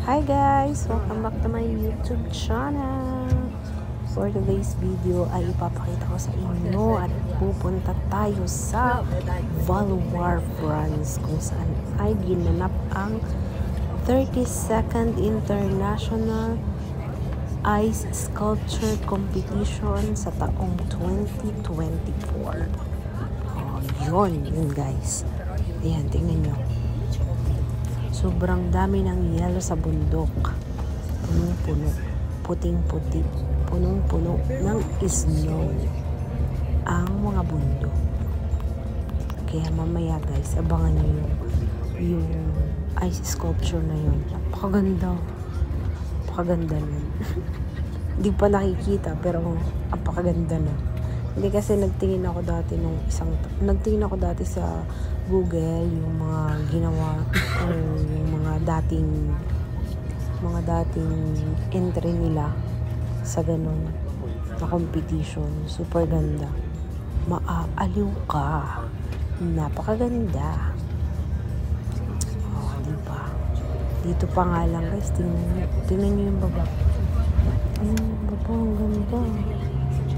Hi guys! Welcome back to my YouTube channel. For today's video ay ipapakita ko sa inyo at pupunta tayo sa Valwar, France kung saan ay ginanap ang 32nd International Ice Sculpture Competition sa taong 2024. Yun guys. Ayan, tingnan nyo. Sobrang dami ng yelo sa bundok. Punong-puno. Puting-puti. Punong-puno ng snow ang mga bundok. Kaya mamaya guys, abangan nyo yung ice sculpture na yun. Napakaganda. Napakaganda nun. Hindi pa nakikita pero napakaganda na. Hindi kasi nagtingin ako dati sa Google yung mga ginawa o yung mga dating entry nila sa ganun na competition. Super ganda. Maaaliw ka. Napakaganda. Oh, di ba? Dito pa nga lang guys, tingnan nyo yung baba. Yung baba, ang ganda.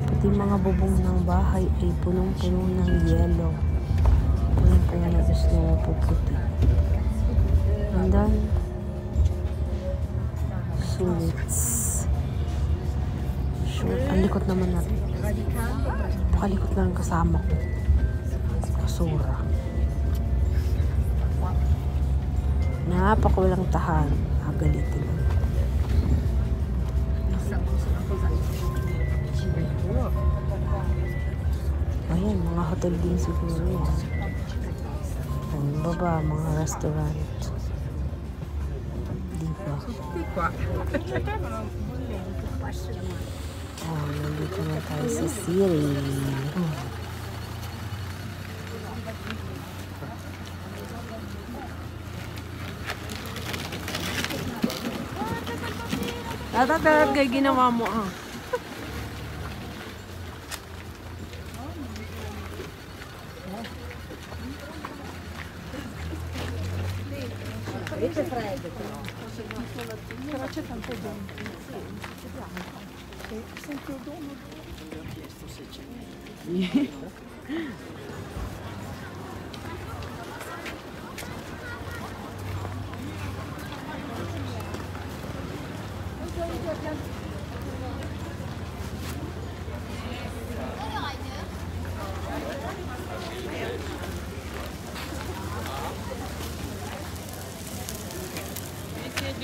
Pati mga bubong ng bahay ay punong-puno ng yelo. Punong-puno ng snow, puputi. And then, suits. Sure, ang likot naman natin. Pakalikot na lang kasama ko. Kasura. Napakawalang tahan. Agalitin lang. Ayan, mga hotel din siguro yan. Ang baba, mga restaurant. Diba? Oh, nandito na tayo sa Siri. Tatatag, ginawa mo ah.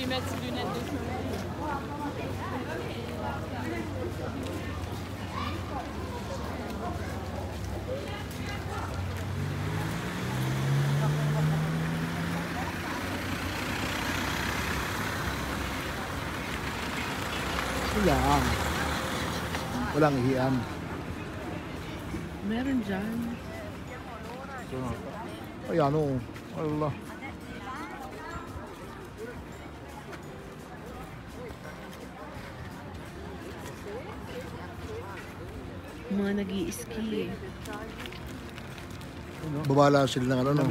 Lui mettre ses lunettes de soleil. Yan. Walang ihian. Meron dyan. Ayan o. Allah. Mga nag-i-ski. Babala sila ng ano, no?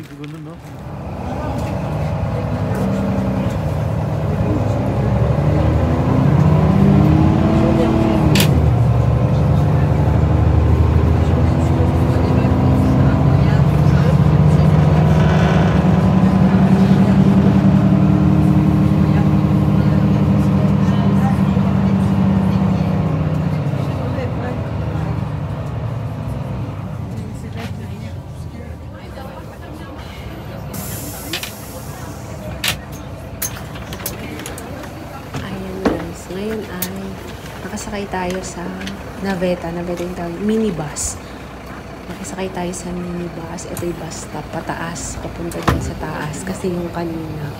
Ngayon ay nakasakay tayo sa Naveta yung tawag, minibus. Nakasakay tayo sa minibus. Ito yung bus stop, pataas, papunta din sa taas. Kasi yung kanina,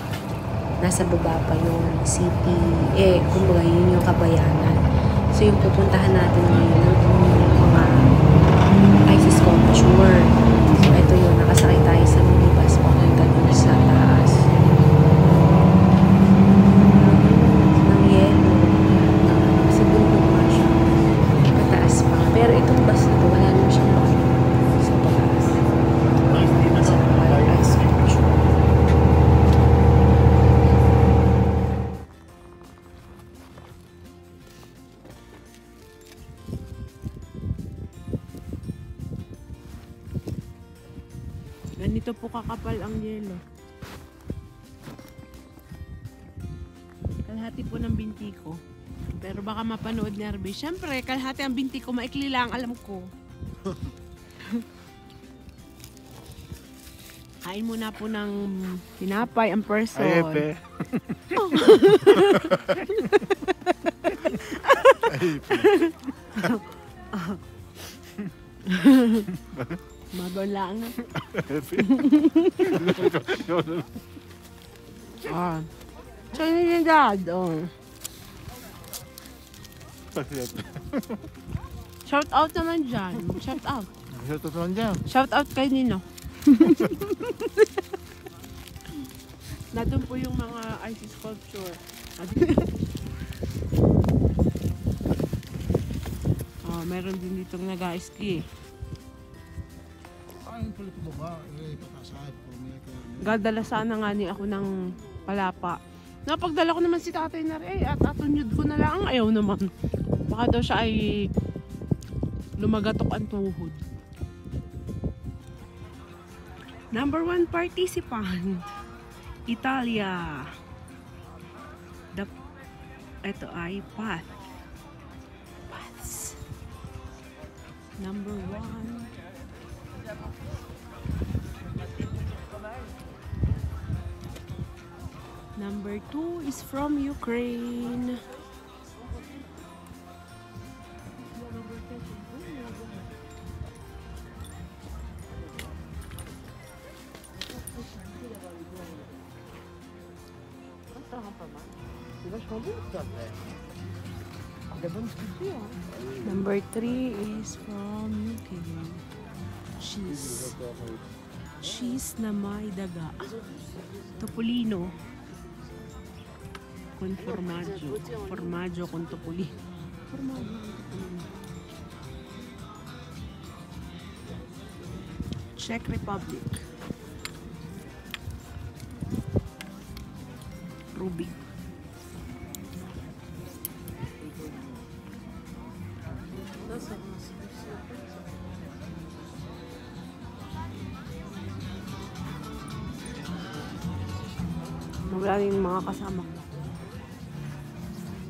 nasa baba pa yung city, kumbaga yun yung Kabayanan. So yung pupuntahan natin ngayon, yung mga ice sculpture. So ito yun, nakasakay tayo sa minibus, papunta din sa taas. Pero itong bus na ito, wala naman siyang bakit sa pataas. Sa ice sculpture. Ganito po kakapal ang yelo. Kalahati po ng binti ko. Pero baka mapanood ni Arby. Siyempre, kalahati ang binti ko, maikli lang, alam ko. Kain muna po ng tinapay ang person. Ay, Epe. Mabalang. Ah. Trinidad, oh. Shout out naman dyan. Shout out. Sa totoo dyan. Shout out kay Nino. Nandun po yung mga ice sculpture. Oh, meron din ditong nag-ski. Ay, pala ito baba. Eh, patasahin po niya. Gadala sana nga ni ako ng palapa. Napagdala ko naman si tatay na rin. At atunyod ko na lang. Ayaw naman. Baka daw siya ay lumagatok ang tuhod. Number 1 participant. Italia. Ito ay path. Paths. Number 1. Number 2 is from Ukraine. Number 3 is from UK. Cheese na may daga. Topolino. Con formaggio. Formaggio con topolino. Czech Republic. Ruby. Wala yung mga kasama ko.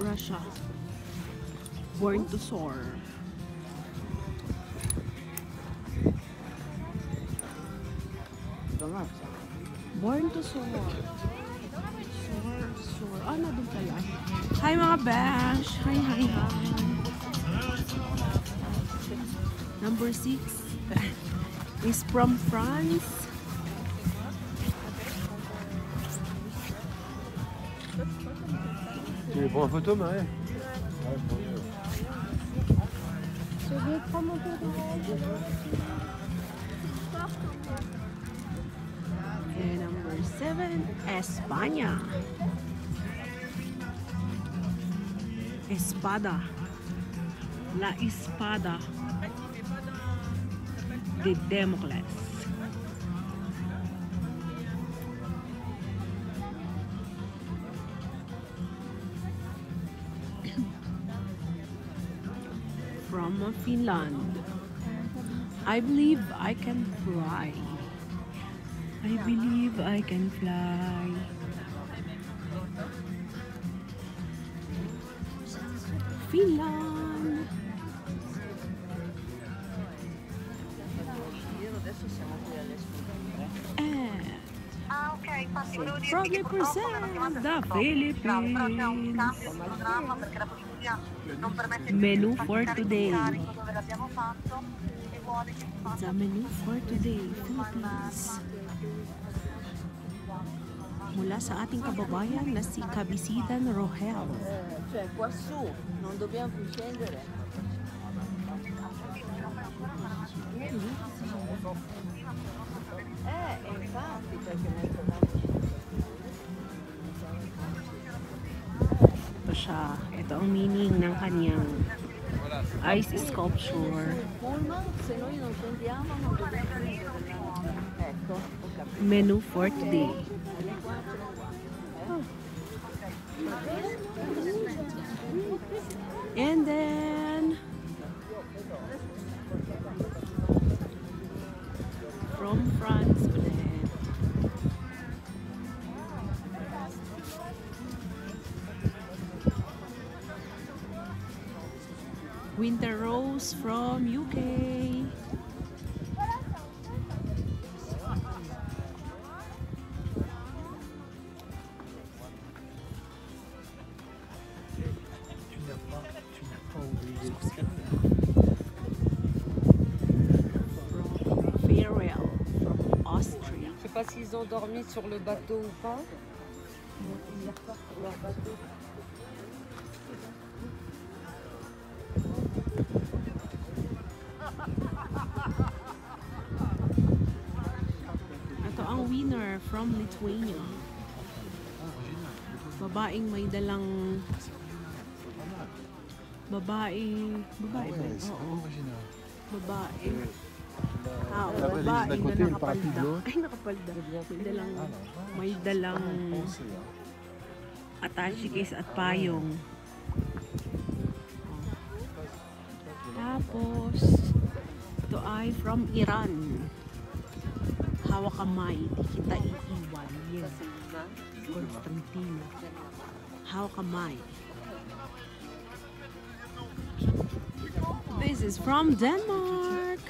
Russia. Born to soar. Ito nga. Born to soar. Soar. Ah, nandun pala. Hi mga bash. Hi, hi, hi. Number 6 is from France. Tu veux prendre en photo, Marie? And number 7, España. Espada. La Espada de Damocles. From Finland. I believe I can fly. I believe I can fly. Finland. And proudly present the Philippines. Menu for today. The menu for today, Philippines. Mula sa ating kababayan na si Kabisidan Rohel. Cioè qua su non dobbiamo più scendere. Infatti perché noi torniamo. Ito siya. Ito ang meaning ng kanyang ice sculpture. Pullman, se noi non scendiamo non dobbiamo scendere. Ecco, ho capito. Menu for today. And then from France ulit. Winter rose from UK. Farewell from Austria. Je sais pas s'ils ont dormi sur le bateau ou pas. Leur bateau. Ito ang winner from Lithuania. Babaeng may dalang babae ba yun? Oo. Babae. Babae na nakapalda. Ay, nakapalda. May dalang attache case at payong. Tapos, ito ay from Iran. Hawak kamay, di kita iiwan. Yes. Constantino. Hawak kamay. This is from Denmark.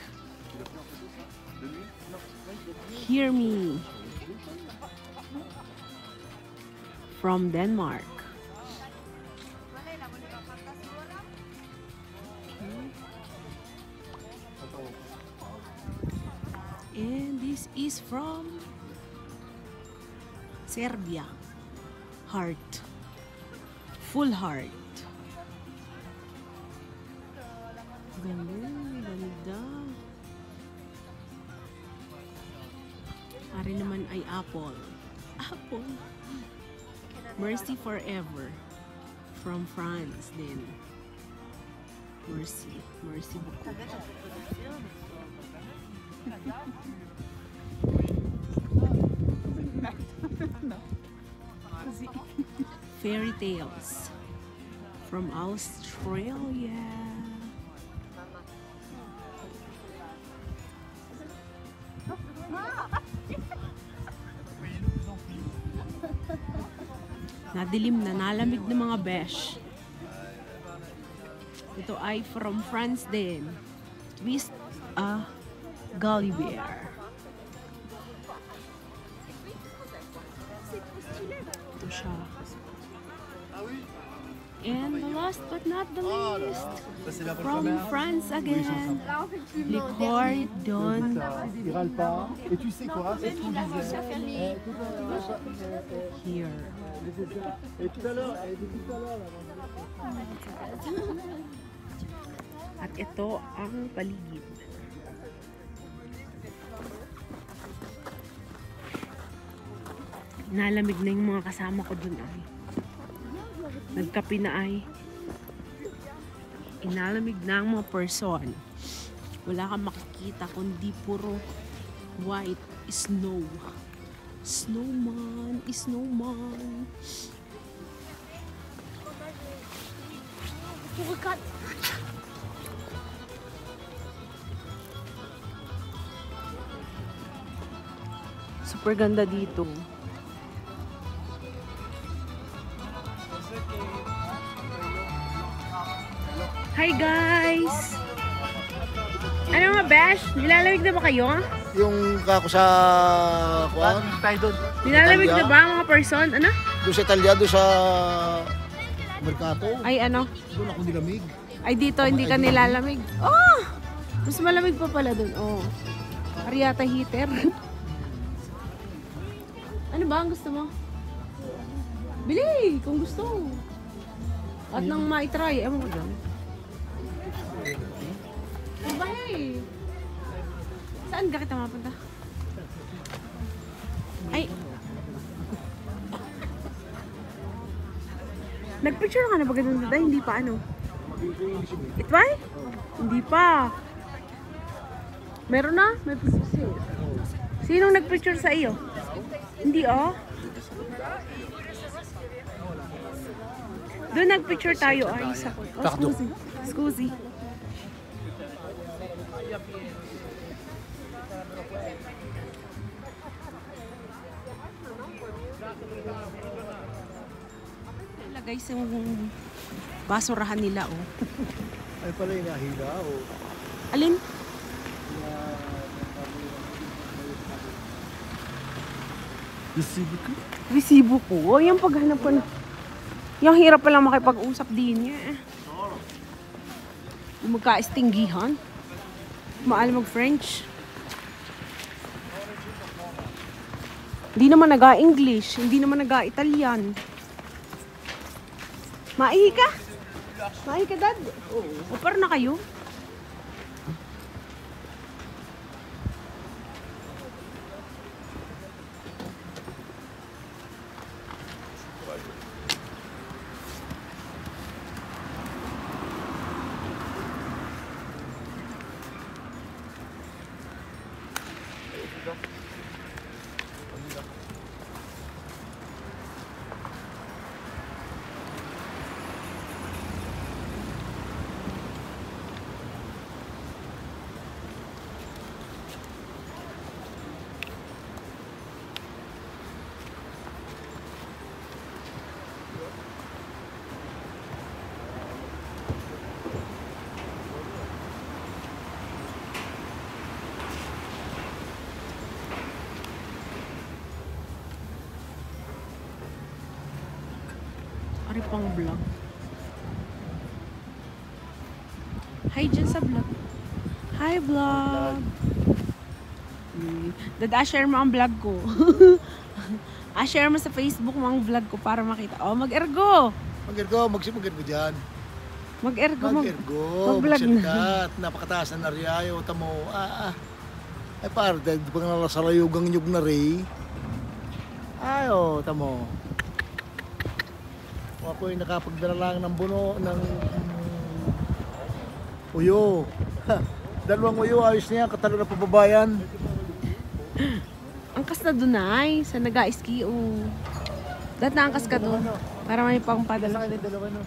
Hear me. From Denmark. And this is from Serbia. Heart. Full heart. Ganda. Ari naman ay apple. Apple. Mercy Forever. From France din. Mercy. Mercy beaucoup. Fairy Tales from Australia. Nadilim na, nalamig ng mga besh. Ito ay from France din. Twist a Gulliver. Ito siya. And the last but not the least, from France again, Liqueur Don. Il râle pas. Et tu sais quoi? C'est ce qu'on disait. Here. Et tout à l'heure, At ito ang paligid. Nalamig na yung mga kasama ko dun ay. Nagkape na ay. Inalamig na ang mga person. Wala kang makikita kundi puro white snow. Snowman, snowman. Super ganda dito. Hi guys! Ano nga Bash? Nilalamig na ba kayo? yung kako sa kuan, Nilalamig na ba ang mga person? Ano? doon sa Italia, doon sa Mercato, Ay ano? doon ako nilamig. Ay dito hindi ka nilalamig. Oh! Mas malamig pa pala dun. Oh. Ariata heater. Ano ba ang gusto mo? Bili! Kung gusto. At nang maitry. Ewan ko dyan. Bahay! Saan ka kita mapunta? Ay! Nagpicture ka na ba ganun dito? Hindi pa ano? Itbay? Hindi pa. Meron na? May picture. Sinong nagpicture sa iyo? Hindi oh. Doon nagpicture tayo ay sa scusi. Scusi. Ilagay sa basurahan nila oh. Ay pala yung nahila o. Alin? Resibo ko. Resibo ko. Yung paghanap ko na. Yung hirap pala makipag-usap din niya. Magka-estinggihan. Maalam mag-French. Hindi naman naga-English. Hindi naman naga-Italian. Maihi ka? Maihi ka, Dad? O, par na kayo? Ari pang vlog. Hi dyan sa vlog. Hi vlog. Dad, share mo ang vlog ko. Share mo sa Facebook mo ang vlog ko para makita. Oh, mag-ergo. Mag-ergo, mag-ergo dyan. Mag-ergo. Mag-ergo, mag-vlog na. mag-sirkat. Napakataas na nariyayo. Tamo, Ay par, dahil pag nalasalayugang nyug na rin. Ay, tamo. Ako'y nakapagdala lang ng buno, ng uyo. Dalawang uyo, ayos niya, katalo na pababayan. Angkas na dun ay, sa nag-ski o. Dahil naangkas ka dun, para may pangpadala. Pinasakay na yung dalawa, no?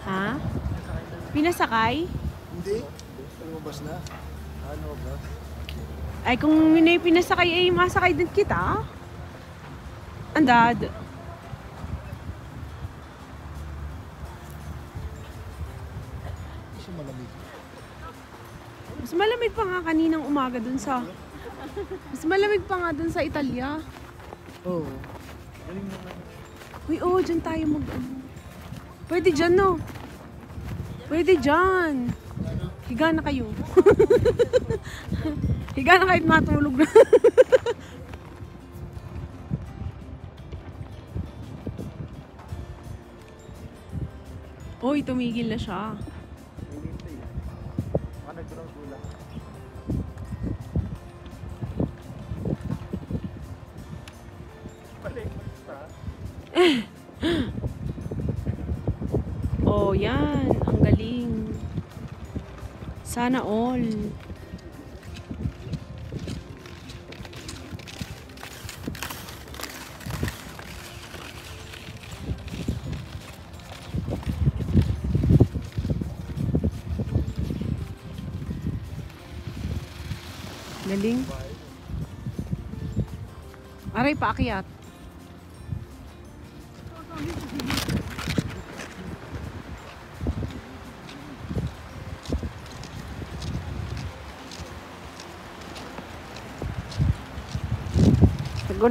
Ha? Pinasakay? Hindi. Lumabas na. Ano ba? Ay, kung may pinasakay ay masakay din kita. Andad. Kasi malamig. Mas malamig pa nga kaninang umaga dun sa... Mas malamig pa nga dun sa Italia. Oo. Uy, dyan tayo mag... Pwede dyan, no? Pwede dyan. Higa na kayo. Higa na kahit matulog na. Uy, tumigil na siya. Oh, yan. Ang galing. Sana all. Galing. Aray, paakyat.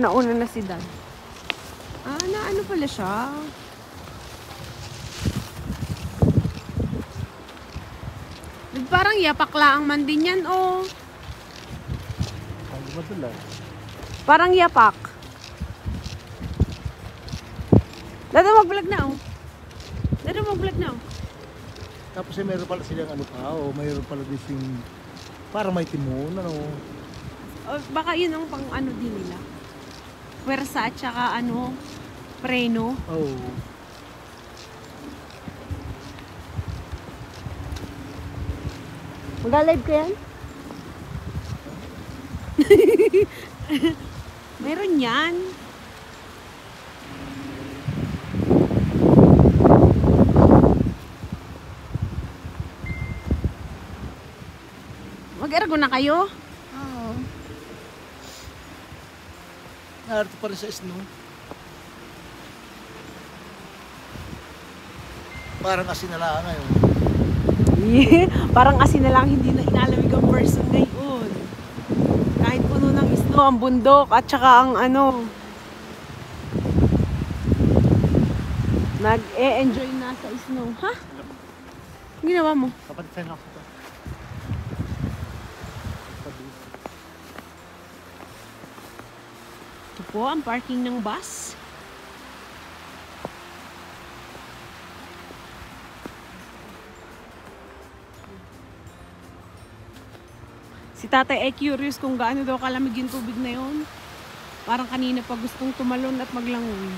Nauna na si Dan. Ano pala siya? Parang yapak lang man din yan, oh. Ang madalas. Parang yapak. Dado mag-vlog na, oh. Dado mag-vlog na, oh. Tapos mayroon pala silang ano pa, mayroon pala din sing para may timon, ano. Baka yun ang pang ano din nila. Pwersa at saka ano, preno. Oo. Mag-live ka yan? Meron yan. Mag-ergo na kayo? Oo. Narito pa rin sa snow. Parang kasi nalaan ngayon. Parang asin na lang hindi na inalamig ang person ngayon. Kahit puno ng snow ang bundok at saka ang ano. Nag-e-enjoy na sa snow. Ha? Ang ginawa mo? Kapatid ako ito. Ito po ang parking ng bus. Si tatay ay curious kung gaano daw kalamig yung tubig na yun. Parang kanina pa gustong tumalon at maglangoy.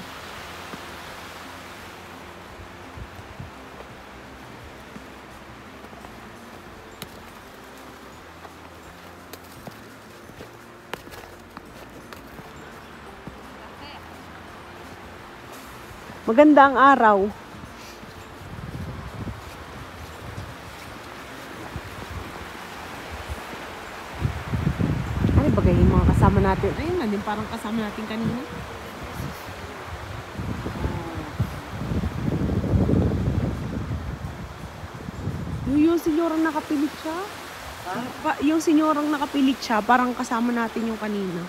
Maganda ang araw. Ano bagay yung mga kasama natin? Ayun na din parang kasama natin kanina. Yung senyorang nakapilit siya. Yung senyorang nakapilit siya, parang kasama natin yung kanina.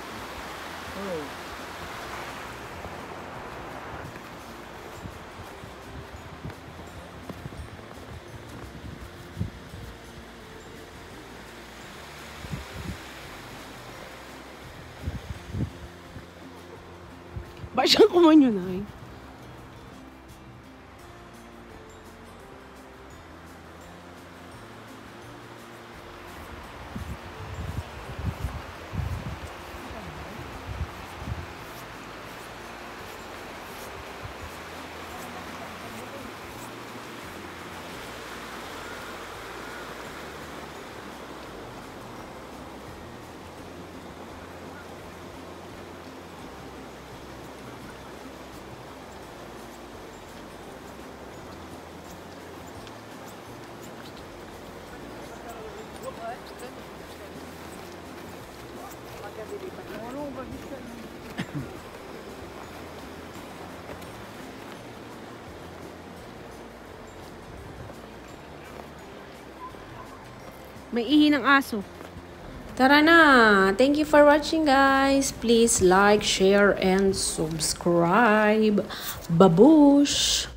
Ba siya kumanyo na eh? May ihi ng aso. Tara na! Thank you for watching, guys. Please like, share, and subscribe. Babush!